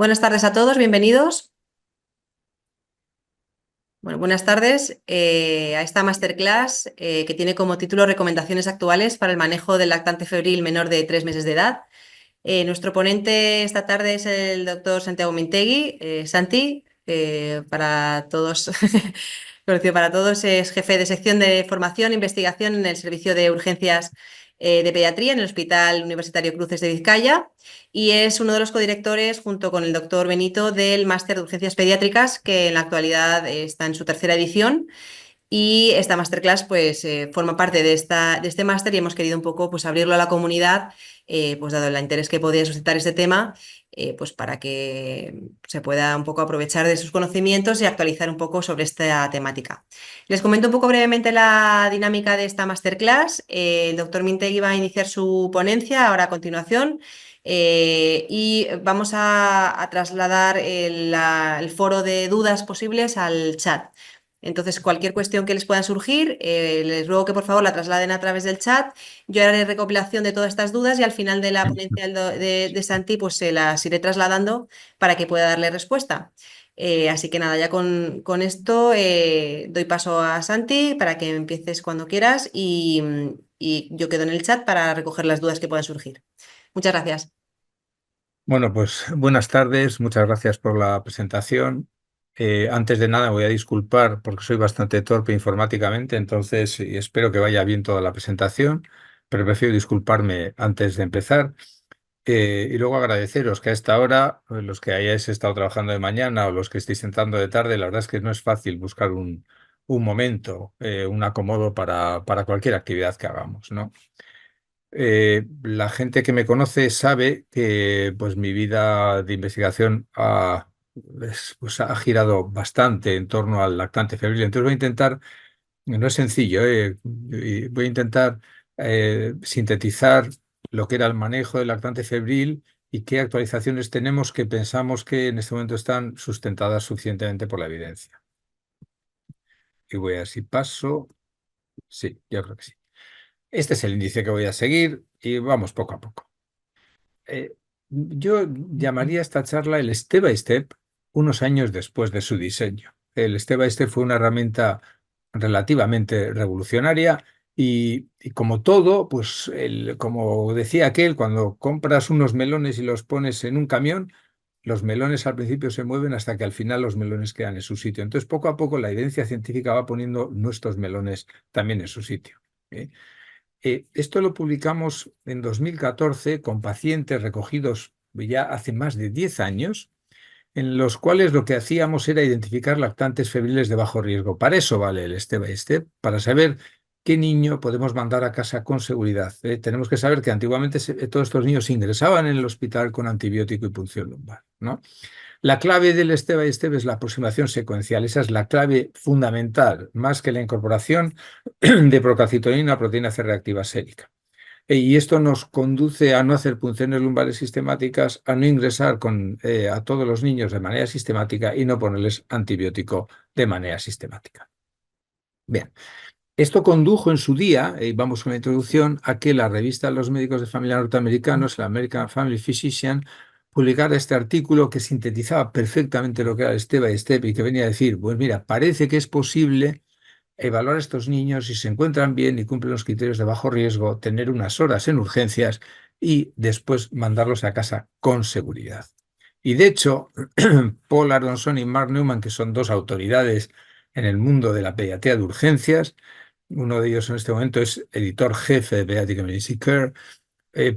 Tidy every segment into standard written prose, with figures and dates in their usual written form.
Buenas tardes a todos, bienvenidos. Bueno, buenas tardes a esta masterclass que tiene como título Recomendaciones actuales para el manejo del lactante febril menor de 3 meses de edad. Nuestro ponente esta tarde es el doctor Santiago Mintegui. Santi, para todos, conocido para todos, es jefe de sección de formación e investigación en el Servicio de Urgencias de Pediatría en el Hospital Universitario Cruces de Vizcaya y es uno de los codirectores, junto con el doctor Benito, del Máster de Urgencias Pediátricas, que en la actualidad está en su tercera edición. Y esta masterclass pues, forma parte de este máster y hemos querido un poco pues, abrirlo a la comunidad, pues dado el interés que podía suscitar este tema, pues para que se pueda un poco aprovechar de sus conocimientos y actualizar un poco sobre esta temática. Les comento un poco brevemente la dinámica de esta masterclass. El doctor Mintegui va a iniciar su ponencia ahora a continuación. Y vamos a trasladar el foro de dudas posibles al chat. Entonces, cualquier cuestión que les pueda surgir, les ruego que por favor la trasladen a través del chat. Yo haré recopilación de todas estas dudas y al final de la ponencia de Santi, pues se las iré trasladando para que pueda darle respuesta. Así que nada, ya con esto doy paso a Santi para que empieces cuando quieras y yo quedo en el chat para recoger las dudas que puedan surgir. Muchas gracias. Bueno, pues buenas tardes, muchas gracias por la presentación. Antes de nada voy a disculpar porque soy bastante torpe informáticamente, entonces y espero que vaya bien toda la presentación, pero prefiero disculparme antes de empezar. Y luego agradeceros que a esta hora, los que hayáis estado trabajando de mañana o los que estéis entrando de tarde, la verdad es que no es fácil buscar un momento, un acomodo para cualquier actividad que hagamos, ¿no? La gente que me conoce sabe que pues, mi vida de investigación pues, ha girado bastante en torno al lactante febril. Entonces voy a intentar, no es sencillo, y voy a intentar sintetizar lo que era el manejo del lactante febril y qué actualizaciones tenemos que pensamos que en este momento están sustentadas suficientemente por la evidencia. Y voy a ver si paso. Sí, yo creo que sí. Este es el índice que voy a seguir y vamos poco a poco. Yo llamaría esta charla el Step by Step unos años después de su diseño. El Step by Step fue una herramienta relativamente revolucionaria y como todo, pues como decía aquel, cuando compras unos melones y los pones en un camión, los melones al principio se mueven hasta que al final los melones quedan en su sitio. Entonces, poco a poco la evidencia científica va poniendo nuestros melones también en su sitio. ¿Eh? Esto lo publicamos en 2014 con pacientes recogidos ya hace más de 10 años, en los cuales lo que hacíamos era identificar lactantes febriles de bajo riesgo. Para eso vale el Step by Step, para saber qué niño podemos mandar a casa con seguridad. Tenemos que saber que antiguamente todos estos niños se ingresaban en el hospital con antibiótico y punción lumbar, ¿no? La clave del Step by Step es la aproximación secuencial. Esa es la clave fundamental, más que la incorporación de procalcitonina, proteína C reactiva sérica. Y esto nos conduce a no hacer punciones lumbares sistemáticas, a no ingresar a todos los niños de manera sistemática y no ponerles antibiótico de manera sistemática. Bien, esto condujo en su día, y vamos con la introducción, a que la revista de los médicos de familia norteamericanos, la American Family Physician, publicara este artículo que sintetizaba perfectamente lo que era el Step by Step y que venía a decir, pues mira, parece que es posible evaluar a estos niños si se encuentran bien y cumplen los criterios de bajo riesgo, tener unas horas en urgencias y después mandarlos a casa con seguridad. Y de hecho, Paul Aronson y Mark Newman, que son dos autoridades en el mundo de la pediatría de urgencias, uno de ellos en este momento es editor jefe de Pediatric Emergency Care,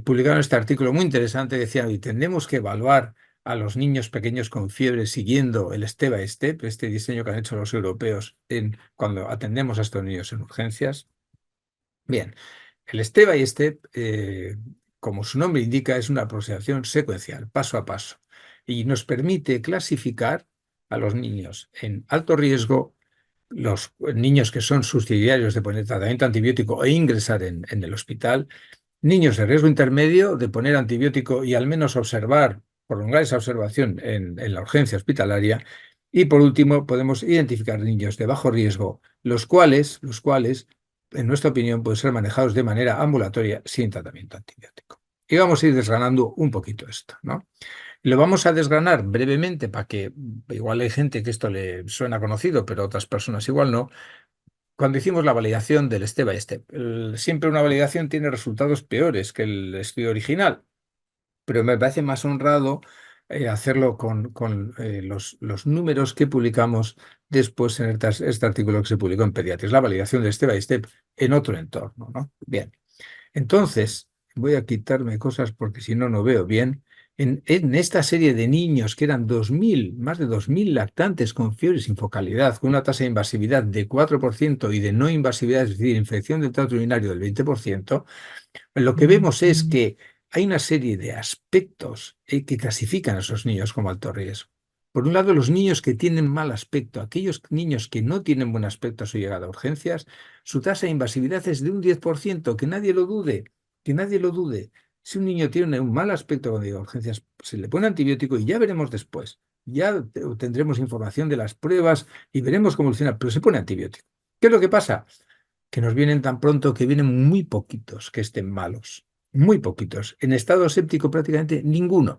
publicaron este artículo muy interesante, decían, y tenemos que evaluar a los niños pequeños con fiebre siguiendo el Step by Step, este diseño que han hecho los europeos cuando atendemos a estos niños en urgencias. Bien, el Step by Step, como su nombre indica, es una aproximación secuencial, paso a paso, y nos permite clasificar a los niños en alto riesgo, los niños que son subsidiarios de poner tratamiento antibiótico e ingresar en el hospital, niños de riesgo intermedio de poner antibiótico y al menos prolongar esa observación en la urgencia hospitalaria. Y por último, podemos identificar niños de bajo riesgo, los cuales, en nuestra opinión, pueden ser manejados de manera ambulatoria sin tratamiento antibiótico. Y vamos a ir desgranando un poquito esto, ¿no? Lo vamos a desgranar brevemente para que igual hay gente que esto le suena conocido, pero otras personas igual no. Cuando hicimos la validación del step by step, siempre una validación tiene resultados peores que el estudio original, pero me parece más honrado hacerlo con los números que publicamos después en este artículo que se publicó en Pediatris, la validación del step by step en otro entorno, ¿no? Bien. Entonces, voy a quitarme cosas porque si no, no veo bien. En esta serie de niños que eran 2.000, más de 2.000 lactantes con fiebre sin focalidad, con una tasa de invasividad de 4% y de no invasividad, es decir, infección del tracto urinario del 20%, lo que vemos es que hay una serie de aspectos que clasifican a esos niños como alto riesgo. Por un lado, los niños que tienen mal aspecto, aquellos niños que no tienen buen aspecto a su llegada a urgencias, su tasa de invasividad es de un 10%, que nadie lo dude, que nadie lo dude. Si un niño tiene un mal aspecto cuando llega a urgencias, se le pone antibiótico y ya veremos después. Ya tendremos información de las pruebas y veremos cómo funciona, pero se pone antibiótico. ¿Qué es lo que pasa? Que nos vienen tan pronto que vienen muy poquitos que estén malos, muy poquitos. En estado séptico prácticamente ninguno,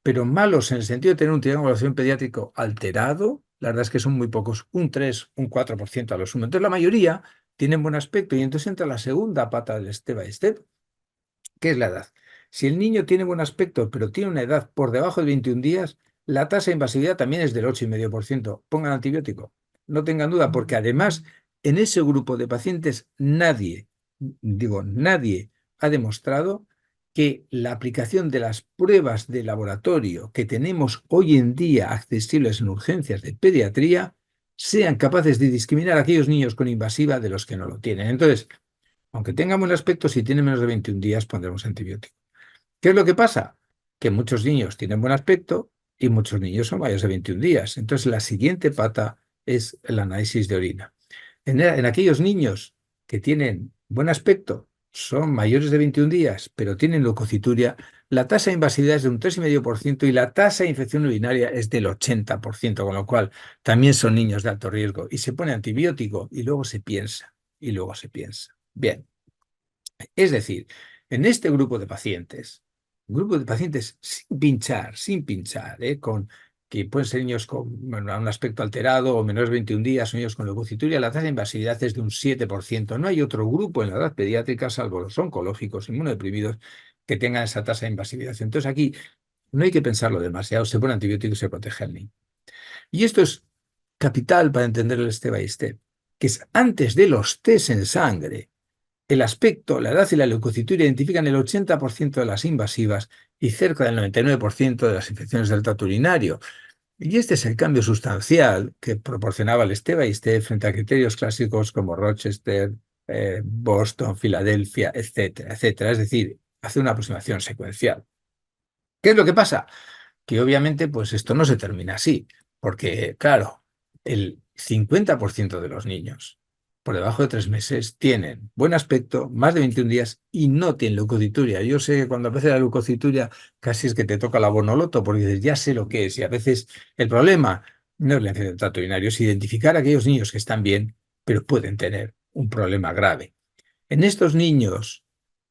pero malos en el sentido de tener un triángulo de evaluación pediátrico alterado, la verdad es que son muy pocos, un 3, un 4% a lo sumo. Entonces la mayoría tienen buen aspecto y entonces entra la segunda pata del step by step, que es la edad. Si el niño tiene buen aspecto, pero tiene una edad por debajo de 21 días, la tasa de invasividad también es del 8,5%. Pongan antibiótico. No tengan duda, porque además en ese grupo de pacientes nadie, digo, nadie ha demostrado que la aplicación de las pruebas de laboratorio que tenemos hoy en día accesibles en urgencias de pediatría sean capaces de discriminar a aquellos niños con invasiva de los que no lo tienen. Entonces, aunque tenga buen aspecto, si tiene menos de 21 días, pondremos antibiótico. ¿Qué es lo que pasa? Que muchos niños tienen buen aspecto y muchos niños son mayores de 21 días. Entonces, la siguiente pata es el análisis de orina. En aquellos niños que tienen buen aspecto, son mayores de 21 días, pero tienen leucocituria, la tasa de invasividad es de un 3,5% y la tasa de infección urinaria es del 80%, con lo cual también son niños de alto riesgo. Y se pone antibiótico y luego se piensa, y luego se piensa. Bien. Es decir, en este grupo de pacientes sin pinchar, que pueden ser niños con bueno, un aspecto alterado o menores de 21 días, o niños con leucocituria, la tasa de invasividad es de un 7%. No hay otro grupo en la edad pediátrica, salvo los oncológicos, inmunodeprimidos, que tengan esa tasa de invasividad. Entonces aquí no hay que pensarlo demasiado, se pone antibiótico y se protege al niño. Y esto es capital para entender el step by step, que es antes de los test en sangre. El aspecto, la edad y la leucocitura identifican el 80% de las invasivas y cerca del 99% de las infecciones del tracto urinario. Y este es el cambio sustancial que proporcionaba el step by step frente a criterios clásicos como Rochester, Boston, Filadelfia, etcétera, etcétera. Es decir, hace una aproximación secuencial. ¿Qué es lo que pasa? Que obviamente pues esto no se termina así, porque claro, el 50% de los niños por debajo de 3 meses tienen buen aspecto, más de 21 días y no tienen leucocituria. Yo sé que cuando aparece la leucocituria casi es que te toca la bonoloto porque dices, ya sé lo que es y a veces el problema no es la infección del tracto urinario, es identificar a aquellos niños que están bien, pero pueden tener un problema grave. En estos niños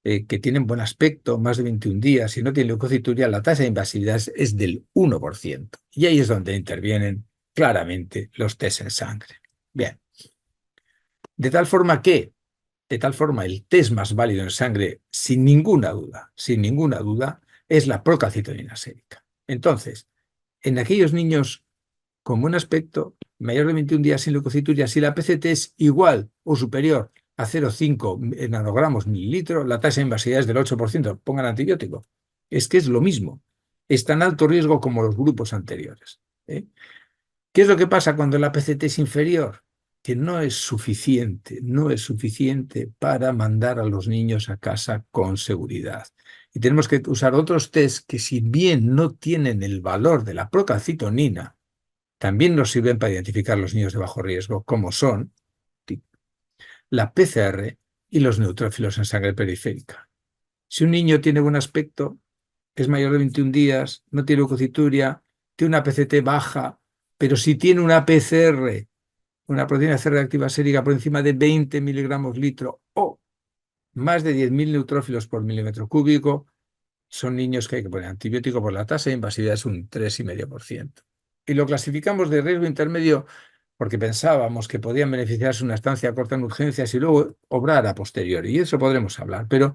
que tienen buen aspecto, más de 21 días y no tienen leucocituria, la tasa de invasividad es del 1%. Y ahí es donde intervienen claramente los test en sangre. Bien, de tal forma que, de tal forma, el test más válido en sangre, sin ninguna duda, es la procalcitonina sérica. Entonces, en aquellos niños con buen aspecto, mayor de 21 días sin leucocituria, si la PCT es igual o superior a 0,5 nanogramos mililitro, la tasa de invasividad es del 8%. Pongan antibiótico. Es que es lo mismo. Es tan alto riesgo como los grupos anteriores. ¿Eh? ¿Qué es lo que pasa cuando la PCT es inferior? Que no es suficiente para mandar a los niños a casa con seguridad. Y tenemos que usar otros test que, si bien no tienen el valor de la procalcitonina, también nos sirven para identificar los niños de bajo riesgo, como son la PCR y los neutrófilos en sangre periférica. Si un niño tiene buen aspecto, es mayor de 21 días, no tiene leucocituria, tiene una PCT baja, pero si tiene una PCR, una proteína C reactiva sérica por encima de 20 miligramos litro o más de 10.000 neutrófilos por milímetro cúbico, son niños que hay que poner antibiótico, por la tasa de invasividad es un 3,5%. Y lo clasificamos de riesgo intermedio porque pensábamos que podían beneficiarse una estancia corta en urgencias y luego obrar a posteriori. Y eso podremos hablar. Pero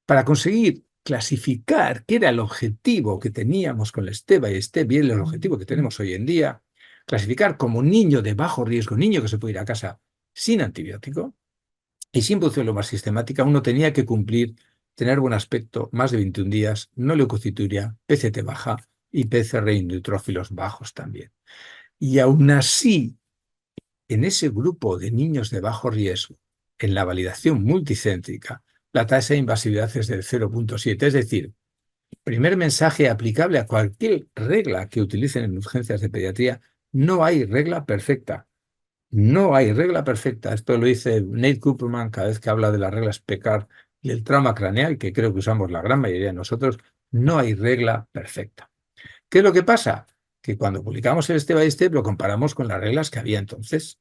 para conseguir clasificar qué era el objetivo que teníamos con el STEBA y STEP y el objetivo que tenemos hoy en día, clasificar como niño de bajo riesgo, niño que se puede ir a casa sin antibiótico, y sin punción más sistemática, uno tenía que cumplir, tener buen aspecto, más de 21 días, no leucocituria, PCT baja y PCR neutrófilos bajos también. Y aún así, en ese grupo de niños de bajo riesgo, en la validación multicéntrica, la tasa de invasividad es del 0,7, es decir, primer mensaje aplicable a cualquier regla que utilicen en urgencias de pediatría, no hay regla perfecta. No hay regla perfecta. Esto lo dice Nate Cooperman cada vez que habla de las reglas PECAR y el trauma craneal, que creo que usamos la gran mayoría de nosotros. No hay regla perfecta. ¿Qué es lo que pasa? Que cuando publicamos el Step by Step lo comparamos con las reglas que había entonces.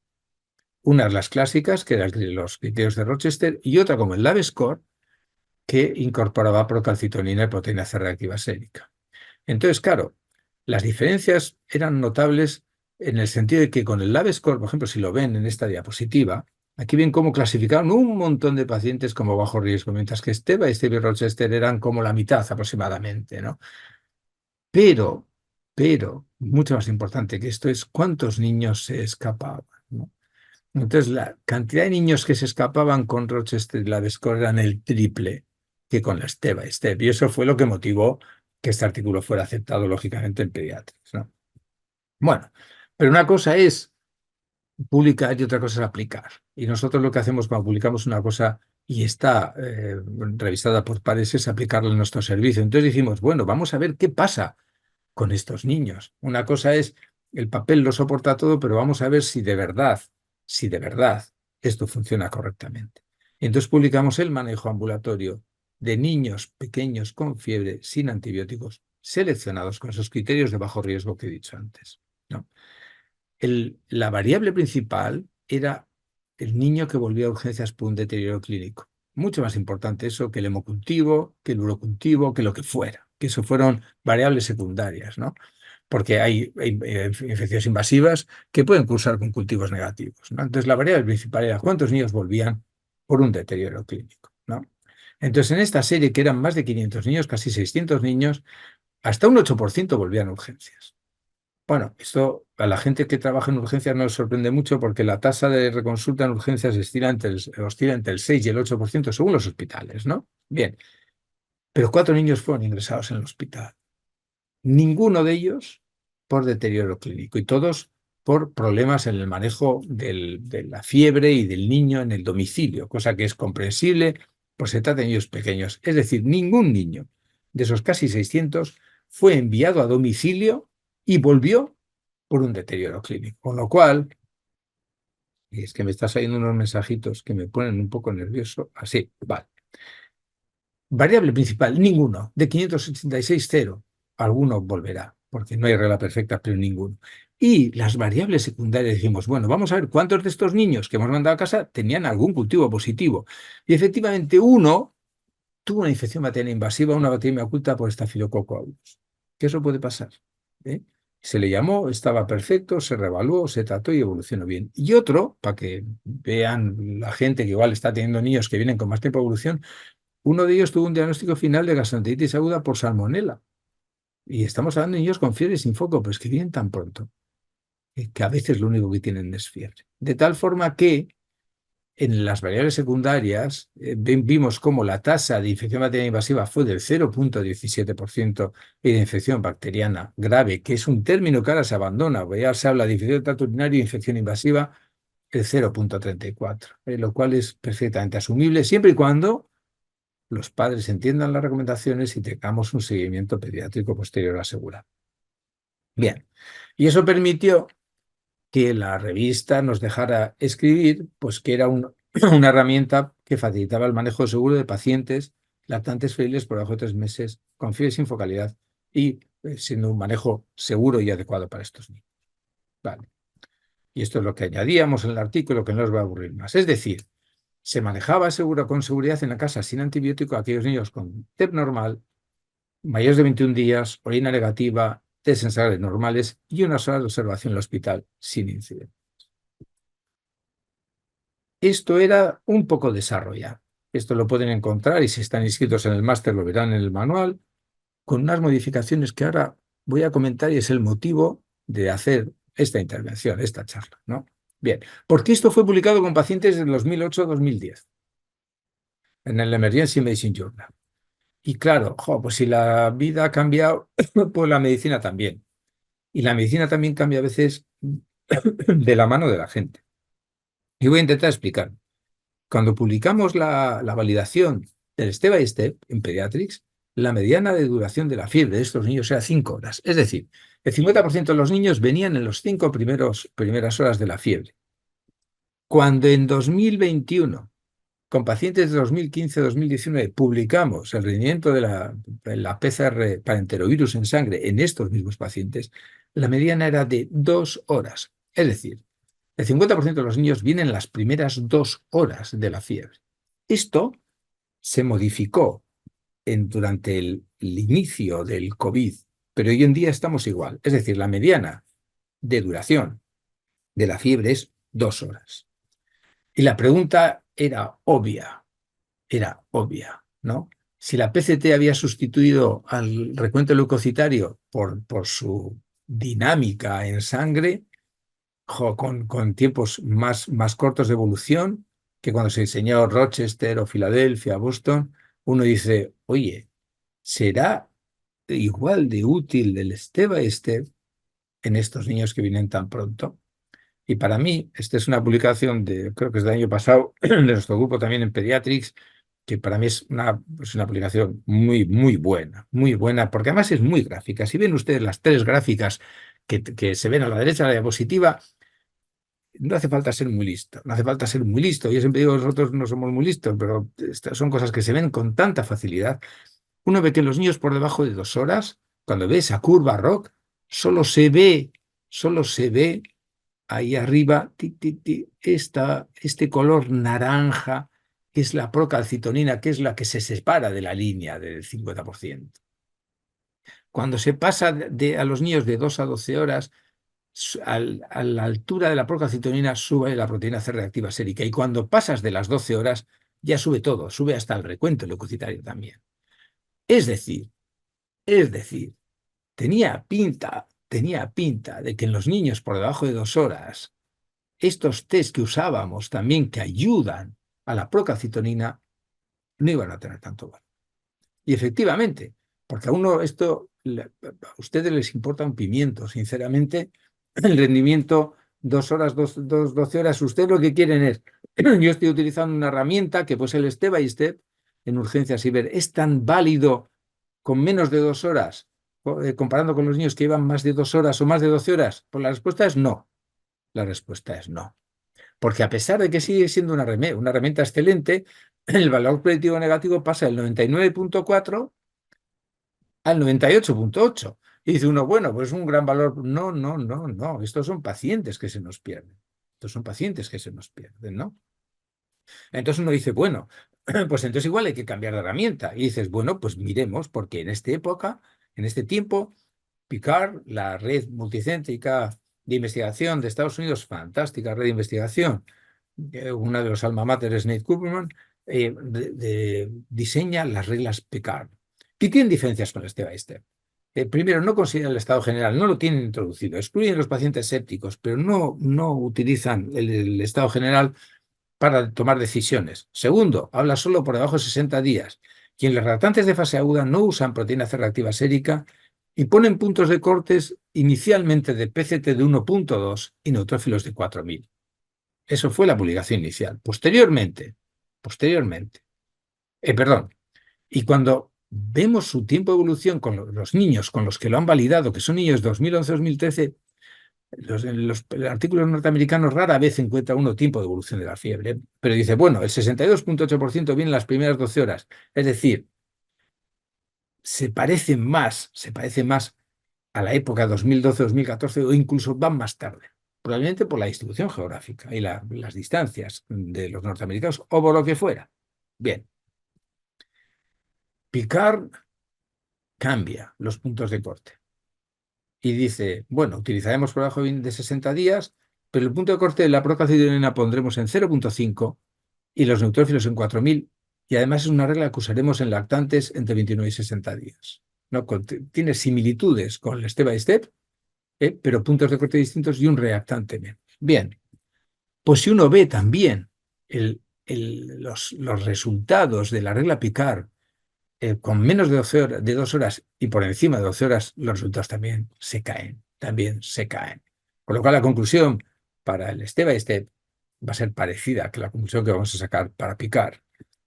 Unas las clásicas, que eran los criterios de Rochester, y otra como el Lab Score, que incorporaba procalcitonina y proteína C reactiva sérica. Entonces, claro, las diferencias eran notables en el sentido de que con el Lab Score, por ejemplo, si lo ven en esta diapositiva, aquí ven cómo clasificaron un montón de pacientes como bajo riesgo, mientras que Steva y Stevie Rochester eran como la mitad aproximadamente, ¿no? Pero, mucho más importante que esto es cuántos niños se escapaban, ¿no? Entonces, la cantidad de niños que se escapaban con Rochester y Lab Score eran el triple que con la Step by Step. Y eso fue lo que motivó que este artículo fuera aceptado, lógicamente, en Pediatrics, ¿no? Bueno, pero una cosa es publicar y otra cosa es aplicar. Y nosotros lo que hacemos cuando publicamos una cosa y está revisada por pares es aplicarla en nuestro servicio. Entonces dijimos, bueno, vamos a ver qué pasa con estos niños. Una cosa es, el papel lo soporta todo, pero vamos a ver si de verdad esto funciona correctamente. Entonces publicamos el manejo ambulatorio de niños pequeños con fiebre sin antibióticos seleccionados con esos criterios de bajo riesgo que he dicho antes, ¿no? La variable principal era el niño que volvía a urgencias por un deterioro clínico. Mucho más importante eso que el hemocultivo, que el urocultivo, que lo que fuera, que eso fueron variables secundarias, ¿no? Porque hay infecciones invasivas que pueden cursar con cultivos negativos, ¿no? Entonces, la variable principal era cuántos niños volvían por un deterioro clínico, ¿no? Entonces, en esta serie, que eran más de 500 niños, casi 600 niños, hasta un 8% volvían a urgencias. Bueno, esto a la gente que trabaja en urgencias no les sorprende mucho porque la tasa de reconsulta en urgencias oscila entre el 6 y el 8% según los hospitales, ¿no? Bien, pero 4 niños fueron ingresados en el hospital. Ninguno de ellos por deterioro clínico y todos por problemas en el manejo de la fiebre y del niño en el domicilio, cosa que es comprensible, pues se trata de niños pequeños. Es decir, ningún niño de esos casi 600 fue enviado a domicilio y volvió por un deterioro clínico. Con lo cual, y es que me está saliendo unos mensajitos que me ponen un poco nervioso. Así, vale. Variable principal, ninguno. De 586, cero. Alguno volverá, porque no hay regla perfecta, pero ninguno. Y las variables secundarias dijimos, bueno, vamos a ver cuántos de estos niños que hemos mandado a casa tenían algún cultivo positivo. Y efectivamente uno tuvo una infección bacteriana invasiva, una bacteria oculta por Staphylococcus aureus. Que eso puede pasar, ¿eh? Se le llamó, estaba perfecto, se reevaluó, se trató y evolucionó bien. Y otro, para que vean la gente que igual está teniendo niños que vienen con más tiempo de evolución, uno de ellos tuvo un diagnóstico final de gastroenteritis aguda por salmonela. Y estamos hablando de niños con fiebre sin foco, pues que vienen tan pronto, que a veces lo único que tienen es fiebre. De tal forma que en las variables secundarias vimos cómo la tasa de infección bacteriana invasiva fue del 0,17% y de infección bacteriana grave, que es un término que ahora se abandona, porque ya se habla de infección de tracto urinario y infección invasiva, el 0,34, lo cual es perfectamente asumible siempre y cuando los padres entiendan las recomendaciones y tengamos un seguimiento pediátrico posterior asegurado. Bien, y eso permitió que la revista nos dejara escribir, pues que era una herramienta que facilitaba el manejo seguro de pacientes lactantes feriles por debajo de 3 meses con fiebre sin focalidad y siendo un manejo seguro y adecuado para estos niños. Vale. Y esto es lo que añadíamos en el artículo, que no os va a aburrir más. Es decir, se manejaba con seguridad en la casa sin antibiótico a aquellos niños con TEP normal mayores de 21 días, orina negativa, test en sangre normales y unas horas de observación en el hospital sin incidente. Esto era un poco desarrollado. Esto lo pueden encontrar y si están inscritos en el máster lo verán en el manual, con unas modificaciones que ahora voy a comentar y es el motivo de hacer esta intervención, esta charla, ¿no? Bien, porque esto fue publicado con pacientes del 2008-2010 en el Emergency Medicine Journal. Y claro, pues si la vida ha cambiado, pues la medicina también. Y la medicina también cambia a veces de la mano de la gente. Y voy a intentar explicar. Cuando publicamos la validación del step by step en Pediatrics, la mediana de duración de la fiebre de estos niños era 5 horas. Es decir, el 50% de los niños venían en los 5 primeras horas de la fiebre. Cuando en 2021, con pacientes de 2015-2019, publicamos el rendimiento de la PCR para enterovirus en sangre en estos mismos pacientes, la mediana era de 2 horas. Es decir, el 50% de los niños vienen las primeras 2 horas de la fiebre. Esto se modificó durante el inicio del COVID, pero hoy en día estamos igual. Es decir, la mediana de duración de la fiebre es 2 horas. Y la pregunta era obvia, ¿no? Si la PCT había sustituido al recuento leucocitario por su dinámica en sangre, con tiempos más cortos de evolución que cuando se diseñó Rochester o Filadelfia, Boston, uno dice, oye, ¿será igual de útil el step by step en estos niños que vienen tan pronto? Y para mí, esta es una publicación creo que es del año pasado, de nuestro grupo también en Pediatrics, que para mí es una publicación muy buena, porque además es muy gráfica. Si ven ustedes las 3 gráficas que se ven a la derecha de la diapositiva, no hace falta ser muy listo, no hace falta ser muy listo. Yo siempre digo, nosotros no somos muy listos, pero estas son cosas que se ven con tanta facilidad. Uno ve que los niños por debajo de 2 horas, cuando ve esa curva ROC, solo se ve ahí arriba, este color naranja, que es la procalcitonina, que es la que se separa de la línea del 50%. Cuando se pasa a los niños de 2 a 12 horas, a la altura de la procalcitonina sube la proteína C reactiva sérica y cuando pasas de las 12 horas ya sube todo, sube hasta el recuento leucocitario también. Es decir, tenía pinta de que en los niños por debajo de 2 horas, estos test que usábamos también que ayudan a la procalcitonina no iban a tener tanto valor. Y efectivamente, porque a ustedes les importa un pimiento, sinceramente, el rendimiento 2 horas, 12 horas, ustedes lo que quieren es, yo estoy utilizando una herramienta que pues el step by step en urgencias y ver, ¿es tan válido con menos de 2 horas, comparando con los niños que llevan más de 2 horas o más de 12 horas? Pues la respuesta es no. La respuesta es no. Porque a pesar de que sigue siendo una herramienta excelente, el valor predictivo negativo pasa del 99,4 al 98,8. Y dice uno, bueno, pues es un gran valor. No, no, no, no. Estos son pacientes que se nos pierden. Estos son pacientes que se nos pierden, ¿no? Entonces uno dice, bueno, pues entonces igual hay que cambiar de herramienta. Y dices, bueno, pues miremos, porque en esta época, en este tiempo, PICAR, la red multicéntrica de investigación de Estados Unidos, fantástica red de investigación, una de los alma mater es Nate Kupperman, diseña las reglas PICAR. ¿Qué tienen diferencias con el step by step? Primero, no consideran el estado general, no lo tienen introducido, excluyen los pacientes sépticos, pero no utilizan el estado general para tomar decisiones. Segundo, habla solo por debajo de 60 días. Y en los lactantes de fase aguda no usan proteína C reactiva sérica y ponen puntos de cortes inicialmente de PCT de 1,2 y neutrófilos de 4.000. Eso fue la publicación inicial. Posteriormente, perdón, y cuando vemos su tiempo de evolución con los niños con los que lo han validado, que son niños 2011-2013, los artículos norteamericanos rara vez encuentra uno tiempo de evolución de la fiebre, pero dice, bueno, el 62,8% viene en las primeras 12 horas. Es decir, se parece más a la época 2012-2014 o incluso van más tarde, probablemente por la distribución geográfica y las distancias de los norteamericanos o por lo que fuera. Bien, Picard cambia los puntos de corte y dice, bueno, utilizaremos por debajo de 60 días, pero el punto de corte de la procalcitonina pondremos en 0,5 y los neutrófilos en 4000, y además es una regla que usaremos en lactantes entre 29 y 60 días. ¿No? Tiene similitudes con el step by step, pero puntos de corte distintos y un reactante menos. Bien, pues si uno ve también los resultados de la regla Picard con menos de 12 horas, de 2 horas y por encima de 12 horas, los resultados también se caen, también se caen. Con lo cual la conclusión para el step by step va a ser parecida que la conclusión que vamos a sacar para Picard.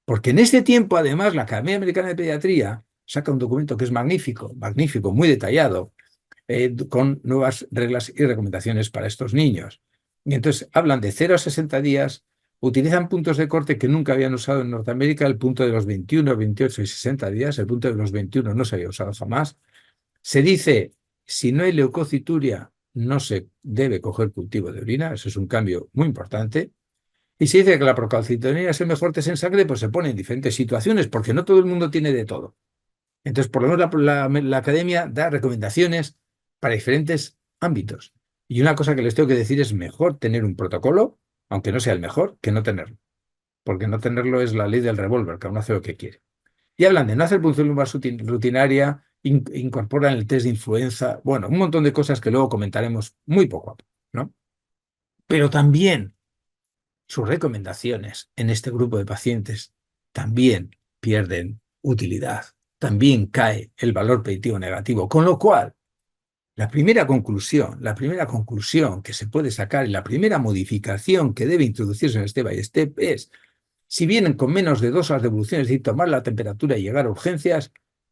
Porque en este tiempo, además, la Academia Americana de Pediatría saca un documento que es magnífico, magnífico, muy detallado, con nuevas reglas y recomendaciones para estos niños. Y entonces hablan de 0 a 60 días, utilizan puntos de corte que nunca habían usado en Norteamérica, el punto de los 21, 28 y 60 días, el punto de los 21 no se había usado jamás. Se dice, si no hay leucocituria, no se debe coger cultivo de orina, eso es un cambio muy importante. Y se dice que la procalcitonina es el mejor test en sangre, pues se pone en diferentes situaciones, porque no todo el mundo tiene de todo. Entonces, por lo menos la academia da recomendaciones para diferentes ámbitos. Y una cosa que les tengo que decir es mejor tener un protocolo, aunque no sea el mejor, que no tenerlo. Porque no tenerlo es la ley del revólver, cada uno hace lo que quiere. Y hablan de no hacer punción lumbar rutinaria, incorporan el test de influenza, bueno, un montón de cosas que luego comentaremos muy poco a poco, ¿no? Pero también sus recomendaciones en este grupo de pacientes también pierden utilidad, también cae el valor predictivo negativo, con lo cual la primera conclusión que se puede sacar y la primera modificación que debe introducirse en el step by step es, si vienen con menos de 2 horas de evolución, es decir, tomar la temperatura y llegar a urgencias,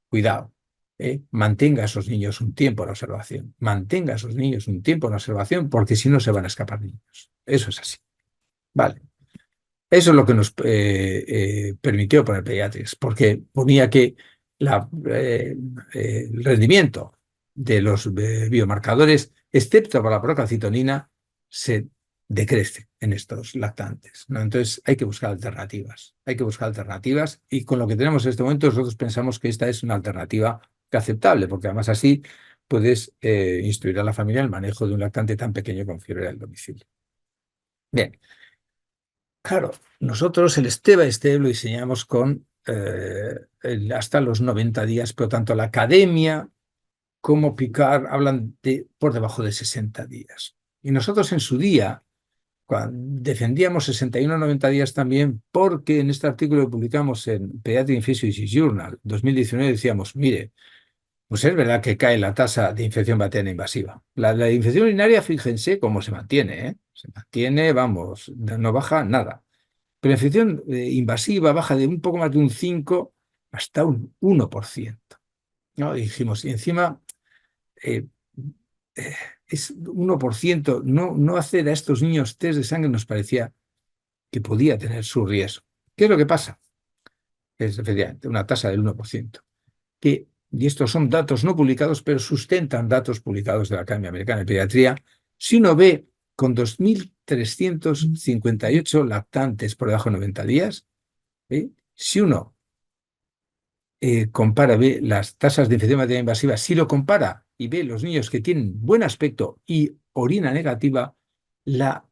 cuidado, mantenga a esos niños un tiempo en observación, mantenga a esos niños un tiempo en observación, porque si no se van a escapar niños. Eso es así. Vale. Eso es lo que nos permitió poner Pediatrics, porque ponía que el rendimiento de los biomarcadores, excepto para la procalcitonina, se decrece en estos lactantes, ¿no? Entonces hay que buscar alternativas, y con lo que tenemos en este momento nosotros pensamos que esta es una alternativa aceptable, porque además así puedes instruir a la familia en el manejo de un lactante tan pequeño con fiebre del domicilio. Bien. Claro, nosotros el step by step lo diseñamos con hasta los 90 días, por lo tanto la academia como Picard hablan de por debajo de 60 días. Y nosotros en su día defendíamos 61 a 90 días también porque en este artículo que publicamos en Pediatric Infectious Disease Journal 2019 decíamos, mire, pues es verdad que cae la tasa de infección bacteriana invasiva. La infección urinaria, fíjense cómo se mantiene, ¿eh? Se mantiene, vamos, no baja nada. Pero la infección invasiva baja de un poco más de un 5 hasta un 1%. ¿No? Y dijimos, y encima eh, eh, es 1%, no hacer a estos niños test de sangre nos parecía que podía tener su riesgo. ¿Qué es lo que pasa? Es efectivamente una tasa del 1%. Y estos son datos no publicados, pero sustentan datos publicados de la Academia Americana de Pediatría. Si uno ve con 2.358 lactantes por debajo de 90 días, si uno compara, ve las tasas de infección bacteriana invasiva, si lo compara y ve los niños que tienen buen aspecto y orina negativa, la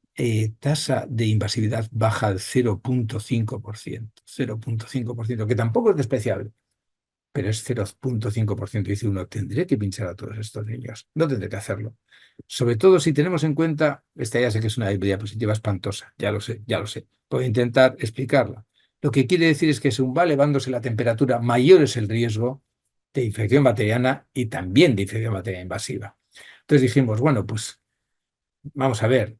tasa de invasividad baja al 0,5%, 0,5%, que tampoco es despreciable, pero es 0,5%. Dice uno, tendré que pinchar a todos estos niños, no tendré que hacerlo. Sobre todo si tenemos en cuenta, esta ya sé que es una diapositiva espantosa, ya lo sé, ya lo sé. Puedo intentar explicarla. Lo que quiere decir es que según va elevándose la temperatura, mayor es el riesgo de infección bacteriana y también de infección bacteriana invasiva. Entonces dijimos, bueno, pues vamos a ver,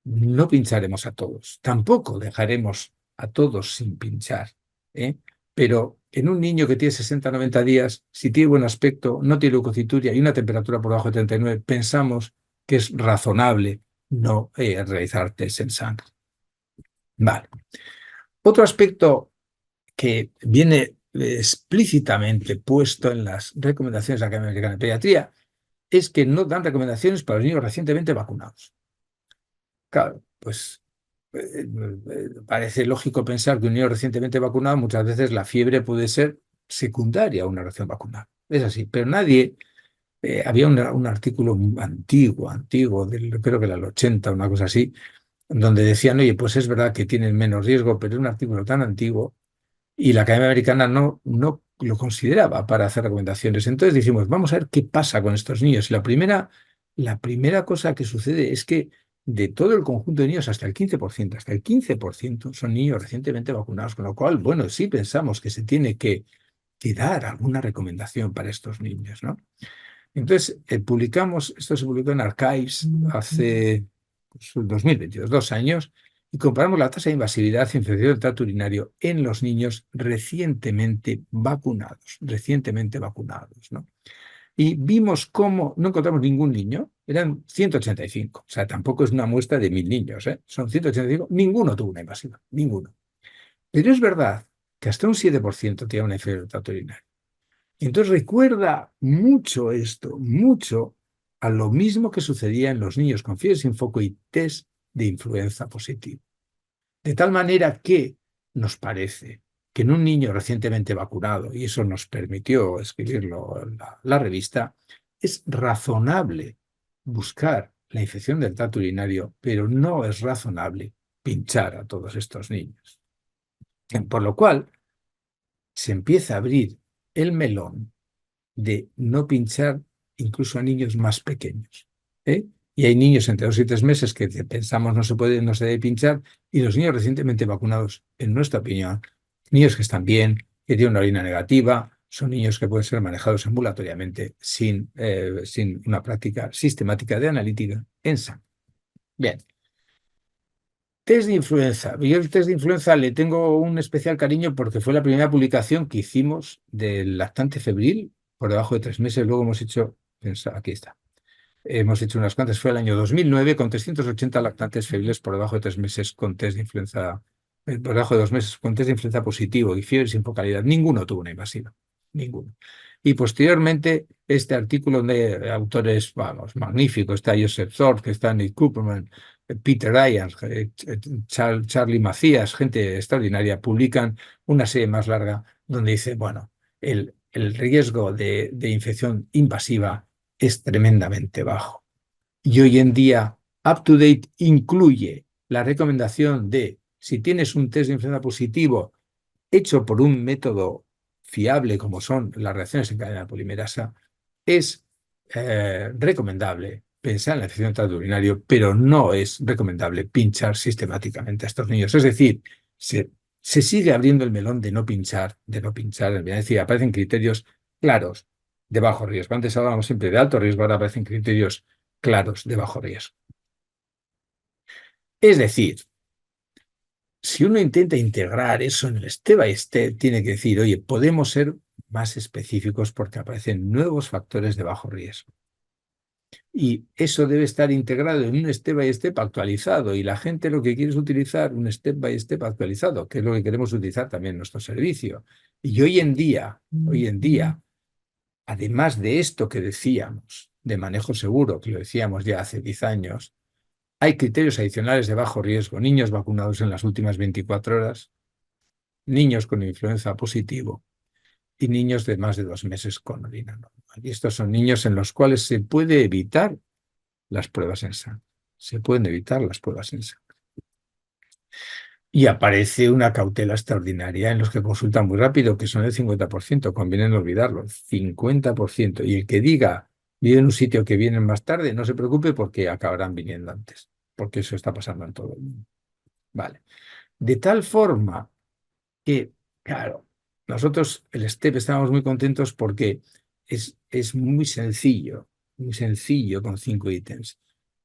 no pincharemos a todos, tampoco dejaremos a todos sin pinchar, ¿eh? Pero en un niño que tiene 60 90 días, si tiene buen aspecto, no tiene leucocituria y una temperatura por debajo de 39, pensamos que es razonable no realizar test en sangre. Vale. Otro aspecto que viene explícitamente puesto en las recomendaciones de la Academia Americana de Pediatría es que no dan recomendaciones para los niños recientemente vacunados. Claro, pues parece lógico pensar que un niño recientemente vacunado, muchas veces la fiebre puede ser secundaria a una reacción vacunal. es así, pero nadie, había un artículo antiguo, creo que era el 80, una cosa así, donde decían, oye, pues es verdad que tienen menos riesgo, pero es un artículo tan antiguo y la Academia Americana no lo consideraba para hacer recomendaciones. Entonces dijimos, vamos a ver qué pasa con estos niños. Y la primera cosa que sucede es que de todo el conjunto de niños, hasta el 15% son niños recientemente vacunados, con lo cual, bueno, sí pensamos que se tiene que dar alguna recomendación para estos niños, ¿no? Entonces, esto se publicó en Archives hace 2022, 2 años, y comparamos la tasa de invasividad e infección del tracto urinario en los niños recientemente vacunados, ¿no? Y vimos cómo no encontramos ningún niño, eran 185, o sea, tampoco es una muestra de 1000 niños, ¿eh? Son 185, ninguno tuvo una invasiva, ninguno. Pero es verdad que hasta un 7% tiene una infección del tracto urinario. Entonces recuerda mucho esto, mucho a lo mismo que sucedía en los niños con fiebre sin foco y test de influenza positivo. De tal manera que nos parece que en un niño recientemente vacunado, y eso nos permitió escribirlo en la revista, es razonable buscar la infección del tracto urinario, pero no es razonable pinchar a todos estos niños. Por lo cual, se empieza a abrir el melón de no pinchar incluso a niños más pequeños, ¿eh? Y hay niños entre 2 y 3 meses que pensamos no se debe pinchar, y los niños recientemente vacunados, en nuestra opinión, niños que están bien, que tienen una orina negativa, son niños que pueden ser manejados ambulatoriamente sin una práctica sistemática de analítica en sangre. Bien. Test de influenza. Yo el test de influenza le tengo un especial cariño porque fue la primera publicación que hicimos del lactante febril por debajo de 3 meses. Luego hemos hecho, aquí está, hemos hecho unas cuantas. Fue el año 2009 con 380 lactantes febriles por debajo de 3 meses con test de influenza, por debajo de 2 meses con test de influenza positivo y fiebre sin focalidad. Ninguno tuvo una invasiva, ninguno. Y posteriormente, este artículo de autores, vamos, magníficos, está Joseph Thorpe, está Nick Cooperman, Peter Ryan, Charlie Macías, gente extraordinaria, publican una serie más larga donde dice, bueno, el riesgo de infección invasiva es tremendamente bajo. Y hoy en día, UpToDate incluye la recomendación de, si tienes un test de influenza positivo hecho por un método fiable como son las reacciones en cadena polimerasa, es recomendable pensar en la infección del tracto urinario, pero no es recomendable pinchar sistemáticamente a estos niños. Es decir, se sigue abriendo el melón de no pinchar, Es decir, aparecen criterios claros de bajo riesgo. Antes hablábamos siempre de alto riesgo, ahora aparecen criterios claros de bajo riesgo. Es decir, si uno intenta integrar eso en el step by step, tiene que decir, oye, podemos ser más específicos porque aparecen nuevos factores de bajo riesgo. Y eso debe estar integrado en un step by step actualizado. Y la gente lo que quiere es utilizar un step by step actualizado, que es lo que queremos utilizar también en nuestro servicio. Y hoy en día, además de esto que decíamos, de manejo seguro, que lo decíamos ya hace 10 años, hay criterios adicionales de bajo riesgo, niños vacunados en las últimas 24 horas, niños con influenza positivo y niños de más de 2 meses con orina normal. Y estos son niños en los cuales se puede evitar las pruebas en sangre. Se pueden evitar las pruebas en sangre. Y aparece una cautela extraordinaria en los que consultan muy rápido, que son el 50%, conviene no olvidarlo, 50%. Y el que diga, vive en un sitio que vienen más tarde, no se preocupe porque acabarán viniendo antes, porque eso está pasando en todo el mundo. Vale. De tal forma que, claro, nosotros, el STEP, estábamos muy contentos porque es muy sencillo con 5 ítems.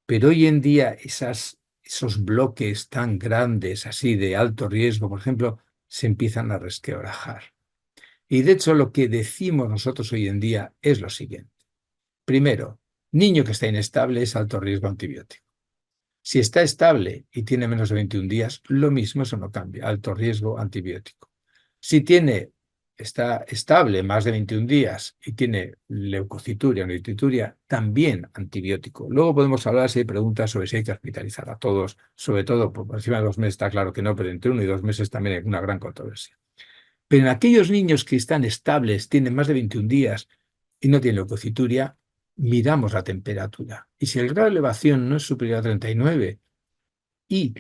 Pero hoy en día esos bloques tan grandes, así de alto riesgo, por ejemplo, se empiezan a resquebrajar. Y de hecho lo que decimos nosotros hoy en día es lo siguiente. Primero, niño que está inestable es alto riesgo antibiótico. Si está estable y tiene menos de 21 días, lo mismo, eso no cambia, alto riesgo antibiótico. Si está estable más de 21 días y tiene leucocituria o neutituria, también antibiótico. Luego podemos hablar si hay preguntas sobre si hay que hospitalizar a todos, sobre todo por encima de 2 meses está claro que no, pero entre 1 y 2 meses también hay una gran controversia. Pero en aquellos niños que están estables, tienen más de 21 días, y no tiene leucocituria, miramos la temperatura. Y si el grado de elevación no es superior a 39 y